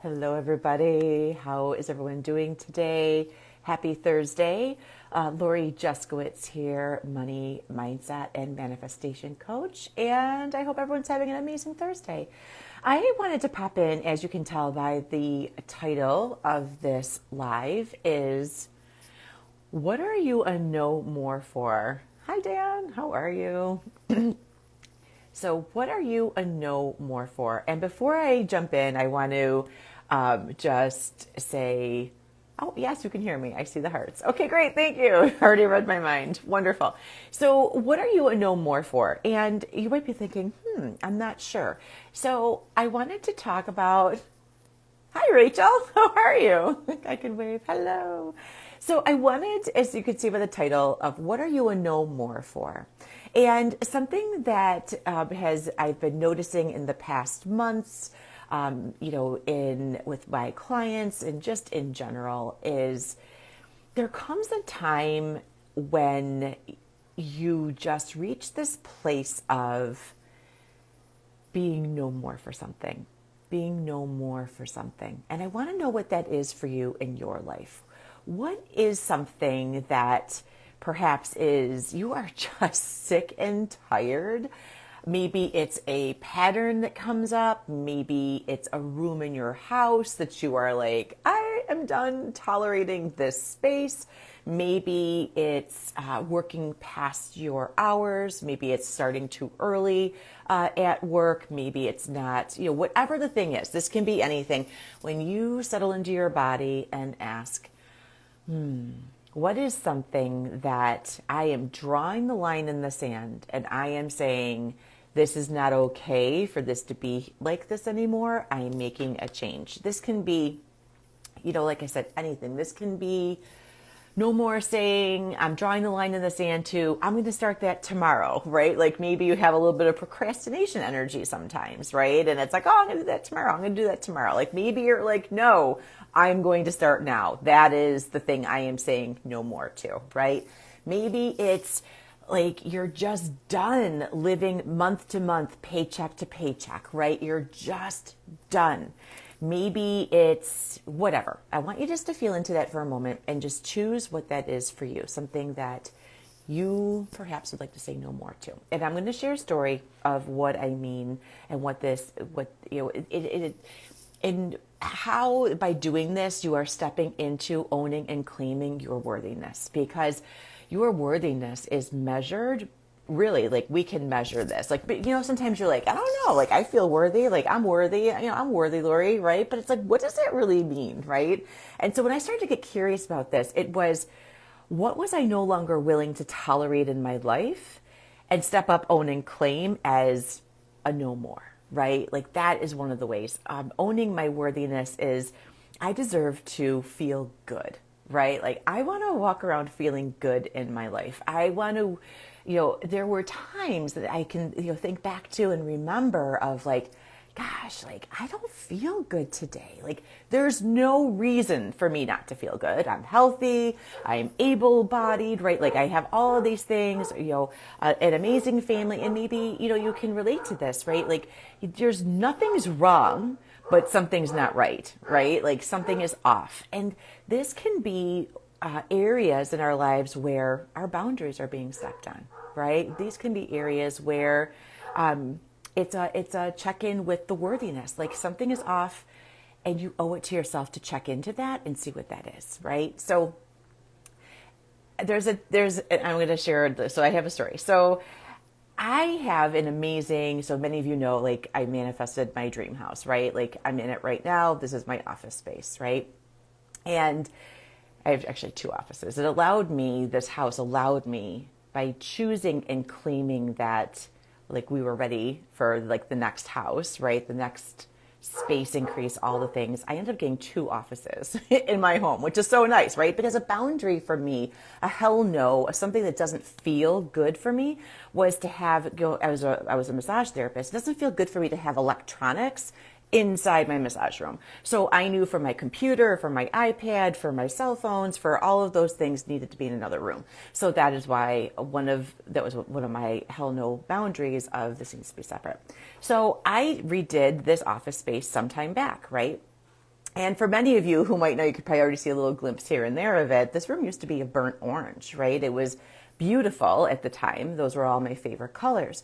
Hello, everybody. How is everyone doing today? Happy Thursday. Lori Jeskowitz here, money, mindset, and manifestation coach. And I hope everyone's having an amazing Thursday. I wanted to pop in, as you can tell by the title of this live, is what are you a no more for? Hi, Dan. How are you? So, what are you a no more for? And before I jump in, I want to just say, oh, yes, you can hear me. I see the hearts. Okay, great. Thank you. I already read my mind. Wonderful. So, what are you a no more for? And you might be thinking, I'm not sure. So, I wanted to talk about, hi, Rachel. How are you? I can wave. Hello. So I wanted, as you can see by the title of what are you a no more for? And something that I've been noticing in the past months, with my clients and just in general, is there comes a time when you just reach this place of being no more for something, being no more for something. And I want to know what that is for you in your life. What is something that perhaps is you are just sick and tired? Maybe it's a pattern that comes up. Maybe it's a room in your house that you are like, I am done tolerating this space. Maybe it's working past your hours. Maybe it's starting too early at work. Maybe it's not, whatever the thing is. This can be anything. When you settle into your body and ask, what is something that I am drawing the line in the sand and I am saying, this is not okay for this to be like this anymore. I am making a change. This can be, like I said, anything. This can be no more saying, I'm drawing the line in the sand to, I'm going to start that tomorrow, right? Like maybe you have a little bit of procrastination energy sometimes, right? And it's like, oh, I'm going to do that tomorrow. I'm going to do that tomorrow. Like maybe you're like, no, I'm going to start now. That is the thing I am saying no more to, right? Maybe it's like you're just done living month to month, paycheck to paycheck, right? You're just done. Maybe it's whatever. I want you just to feel into that for a moment and just choose what that is for you. Something that you perhaps would like to say no more to. And I'm going to share a story of what I mean and and how by doing this, you are stepping into owning and claiming your worthiness, because your worthiness is measured. Really, like we can measure this. Like, sometimes you're like, I don't know, like I feel worthy, like I'm worthy, I'm worthy, Lori, right? But it's like, what does that really mean, right? And so when I started to get curious about this, it was, what was I no longer willing to tolerate in my life and step up, own, and claim as a no more, right? Like that is one of the ways. Owning my worthiness is I deserve to feel good, right? Like I want to walk around feeling good in my life. I want to, there were times that I can, think back to and remember of like, gosh, like I don't feel good today. Like there's no reason for me not to feel good. I'm healthy. I'm able-bodied, right? Like I have all of these things, an amazing family. And maybe, you can relate to this, right? Like there's nothing's wrong, but something's not right, right? Like something is off. And this can be areas in our lives where our boundaries are being stepped on, right? These can be areas where it's a check-in with the worthiness. Like something is off and you owe it to yourself to check into that and see what that is, right? So I'm going to share this. So I have a story. So I have an amazing, so many of you know, like I manifested my dream house, right? Like I'm in it right now. This is my office space, right? And I have actually two offices. This house allowed me, by choosing and claiming that like we were ready for like the next house, right? The next space increase, all the things. I ended up getting two offices in my home, which is so nice, right? But as a boundary for me, a hell no, something that doesn't feel good for me was to have, I was a massage therapist. It doesn't feel good for me to have electronics inside my massage room. So I knew for my computer, for my iPad, for my cell phones, for all of those things needed to be in another room. So that is why that was one of my hell no boundaries of this needs to be separate. So I redid this office space some time back, right? And for many of you who might know, you could probably already see a little glimpse here and there of it. This room used to be a burnt orange, right? It was beautiful at the time. Those were all my favorite colors.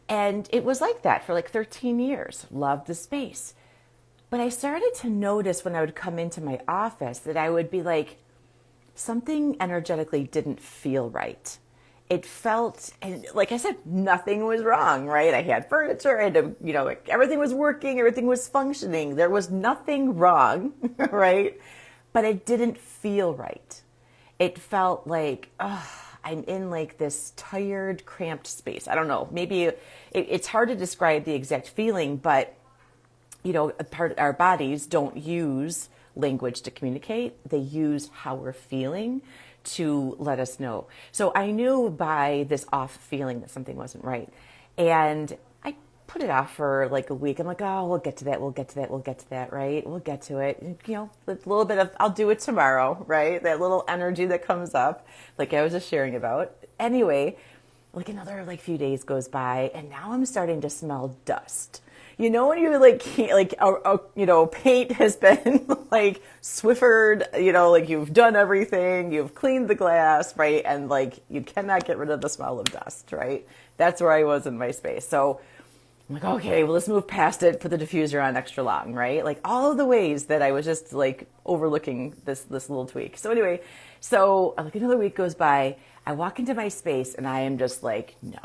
And it was like that for like 13 years. Loved the space. But I started to notice when I would come into my office that I would be like, something energetically didn't feel right. It felt, and like I said, nothing was wrong, right? I had furniture, I had to, like everything was working, everything was functioning. There was nothing wrong, right? But it didn't feel right. It felt like, I'm in like this tired, cramped space. I don't know. Maybe it's hard to describe the exact feeling, but our bodies don't use language to communicate. They use how we're feeling to let us know. So I knew by this off feeling that something wasn't right. And I put it off for like a week. I'm like, oh, we'll get to that. We'll get to that. We'll get to that. Right. We'll get to it. And, a little bit of, I'll do it tomorrow. Right. That little energy that comes up, like I was just sharing about. Anyway, like another few days goes by and now I'm starting to smell dust. When you paint has been like Swiffered, like you've done everything, you've cleaned the glass, right? And like you cannot get rid of the smell of dust, right? That's where I was in my space. So I'm like, okay, well, let's move past it, put the diffuser on extra long, right? Like all of the ways that I was just like overlooking this little tweak. So anyway, like another week goes by, I walk into my space and I am just like, no.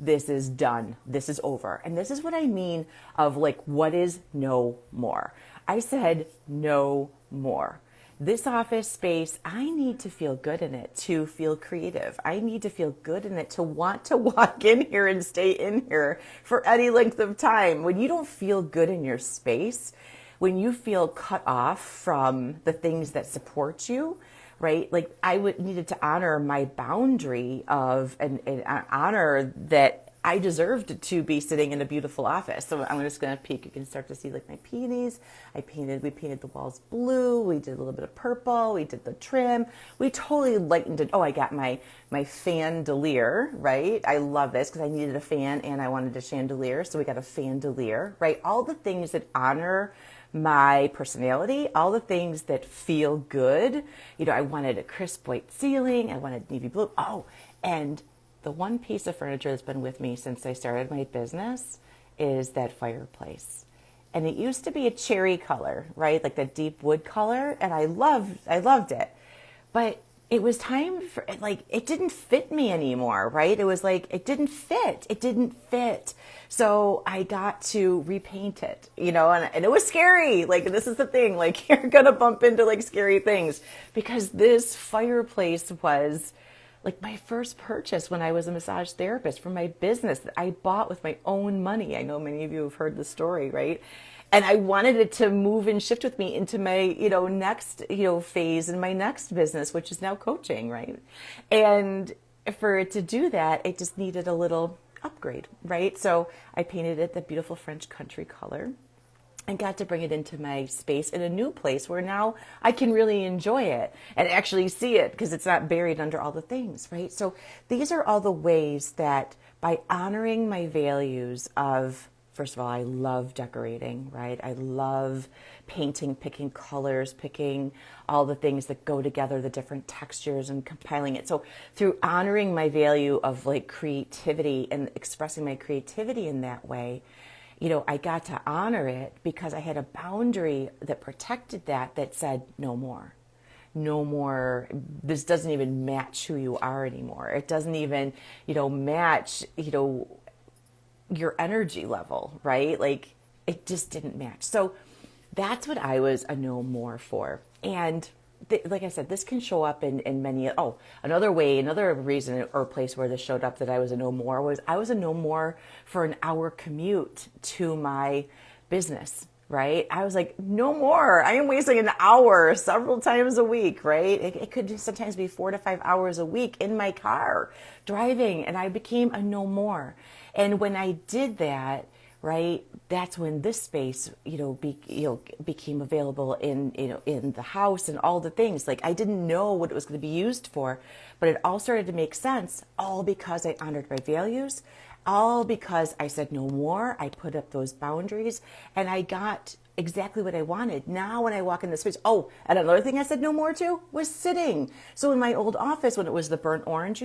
This is done. This is over. And this is what I mean of like, what is no more? I said no more. This office space, I need to feel good in it to feel creative. I need to feel good in it to want to walk in here and stay in here for any length of time. When you don't feel good in your space, when you feel cut off from the things that support you, right? Like I needed to honor my boundary of and honor that I deserved to be sitting in a beautiful office. So I'm just going to peek. You can start to see like my peonies. We painted the walls blue. We did a little bit of purple. We did the trim. We totally lightened it. Oh, I got my fandelier, right? I love this because I needed a fan and I wanted a chandelier. So we got a fandelier, right? All the things that honor my personality, all the things that feel good. I wanted a crisp white ceiling. I wanted navy blue. Oh, and the one piece of furniture that's been with me since I started my business is that fireplace. And it used to be a cherry color, right? Like that deep wood color. And I loved it. But it was time for, like, it didn't fit me anymore, right? It was like, it didn't fit. So I got to repaint it, and it was scary. Like, this is the thing, like, you're going to bump into like scary things because this fireplace was like my first purchase when I was a massage therapist for my business that I bought with my own money. I know many of you have heard the story, right? And I wanted it to move and shift with me into my, next, phase in my next business, which is now coaching, right? And for it to do that, it just needed a little upgrade, right? So I painted it the beautiful French country color and got to bring it into my space in a new place where now I can really enjoy it and actually see it because it's not buried under all the things, right? So these are all the ways that by honoring my values of, first of all, I love decorating, right? I love painting, picking colors, picking all the things that go together, the different textures and compiling it. So through honoring my value of like creativity and expressing my creativity in that way, I got to honor it because I had a boundary that protected that said no more. No more. This doesn't even match who you are anymore. It doesn't even, match, your energy level, right? Like it just didn't match. So that's what I was a no more for. And like I said, this can show up in many, another reason or place where this showed up that I was a no more was I was a no more for an hour commute to my business, right? I was like, no more. I am wasting an hour several times a week, right? It could sometimes be 4 to 5 hours a week in my car driving, and I became a no more. And when I did that, right, that's when this space, became available in the house and all the things. Like I didn't know what it was going to be used for, but it all started to make sense, all because I honored my values, all because I said no more. I put up those boundaries, and I got exactly what I wanted. Now when I walk in the space, oh, and another thing I said no more to was sitting. So in my old office, when it was the burnt orange,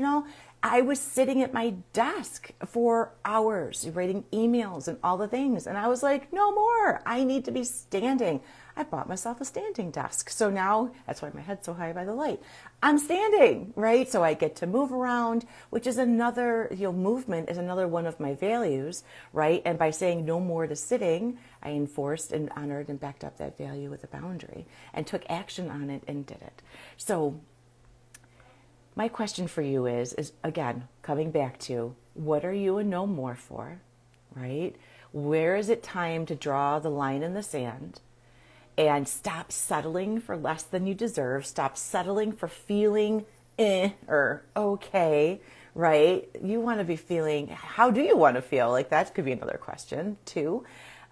I was sitting at my desk for hours writing emails and all the things. And I was like, no more. I need to be standing. I bought myself a standing desk. So now that's why my head's so high by the light. I'm standing, right? So I get to move around, which is another, movement is another one of my values, right? And by saying no more to sitting, I enforced and honored and backed up that value with a boundary and took action on it and did it. So my question for you is again, coming back to what are you a no more for, right? Where is it time to draw the line in the sand and stop settling for less than you deserve? Stop settling for feeling or okay, right? You want to be feeling, how do you want to feel? Like that could be another question too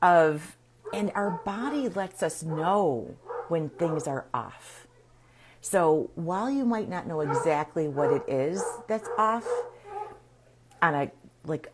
and our body lets us know when things are off. So while you might not know exactly what it is that's off on at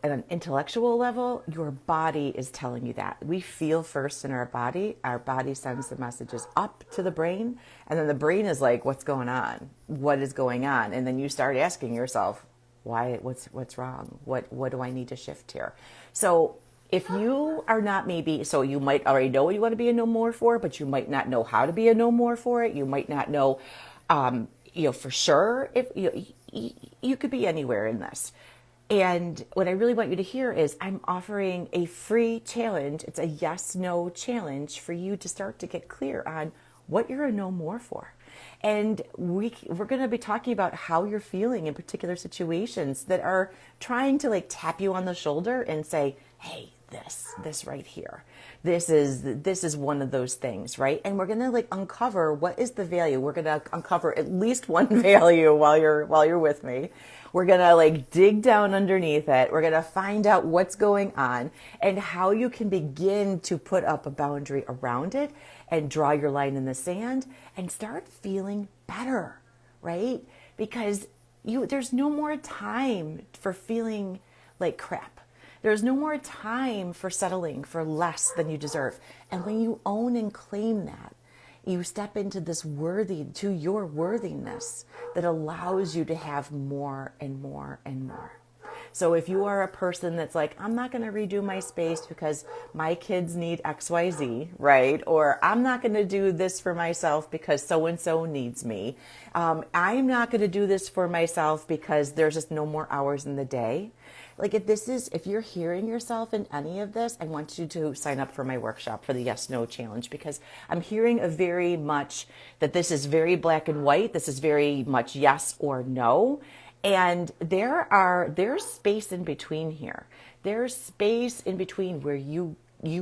an intellectual level, your body is telling you that. We feel first in our body. Our body sends the messages up to the brain, and then the brain is like, what's going on? What is going on? And then you start asking yourself, why, what's wrong? What do I need to shift here? So if you are not so you might already know what you want to be a no more for, but you might not know how to be a no more for it. You might not know, for sure if you could be anywhere in this. And what I really want you to hear is I'm offering a free challenge. It's a yes/no challenge for you to start to get clear on what you're a no more for. And we're going to be talking about how you're feeling in particular situations that are trying to tap you on the shoulder and say, hey, this right here. This is one of those things, right? And we're going to uncover what is the value. We're going to uncover at least one value while you're with me. We're going to dig down underneath it. We're going to find out what's going on and how you can begin to put up a boundary around it and draw your line in the sand and start feeling better, right? Because there's no more time for feeling like crap. There's no more time for settling for less than you deserve. And when you own and claim that, you step into your worthiness that allows you to have more and more and more. So if you are a person that's like, I'm not going to redo my space because my kids need XYZ, right? Or I'm not going to do this for myself because so-and-so needs me. I'm not going to do this for myself because there's just no more hours in the day. If you're hearing yourself in any of this, I want you to sign up for my workshop for the Yes No Challenge, because I'm hearing very much that this is very black and white. This is very much yes or no. And there's space in between here. There's space in between where you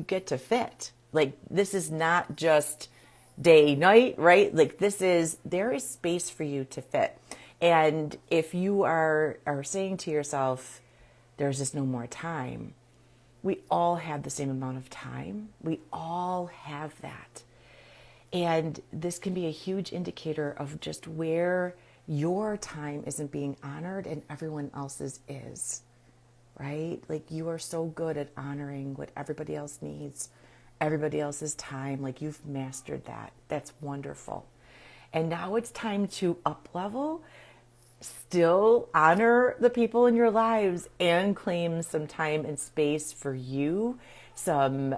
get to fit. This is not just day, night, right? There is space for you to fit. And if you are saying to yourself, there's just no more time. We all have the same amount of time. We all have that. And this can be a huge indicator of just where your time isn't being honored and everyone else's is, right? You are so good at honoring what everybody else needs, everybody else's time. You've mastered that. That's wonderful. And now it's time to up level. Still honor the people in your lives and claim some time and space for you. Some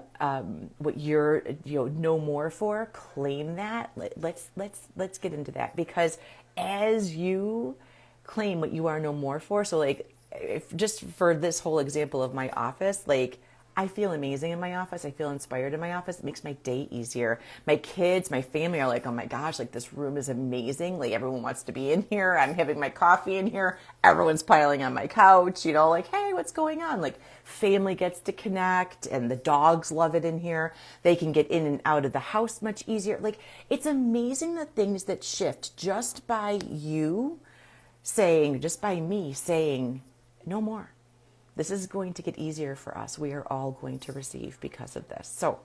what you're no more for. Claim that. Let's get into that, because as you claim what you are no more for. So if just for this whole example of my office, I feel amazing in my office. I feel inspired in my office. It makes my day easier. My kids, my family are like, oh my gosh, this room is amazing. Everyone wants to be in here. I'm having my coffee in here. Everyone's piling on my couch, hey, what's going on? Family gets to connect, and the dogs love it in here. They can get in and out of the house much easier. It's amazing the things that shift just by me saying no more. This is going to get easier for us. We are all going to receive because of this. So,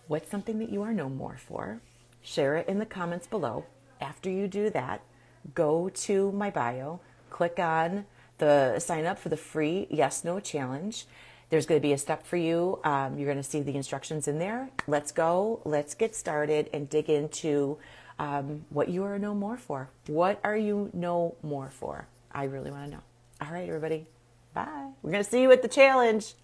what's something that you are no more for? Share it in the comments below. After you do that, go to my bio, click on the sign up for the free Yes No Challenge. There's going to be a step for you. You're going to see the instructions in there. Let's go. Let's get started and dig into what you are no more for. What are you no more for? I really want to know. All right, everybody. Bye. We're going to see you at the challenge.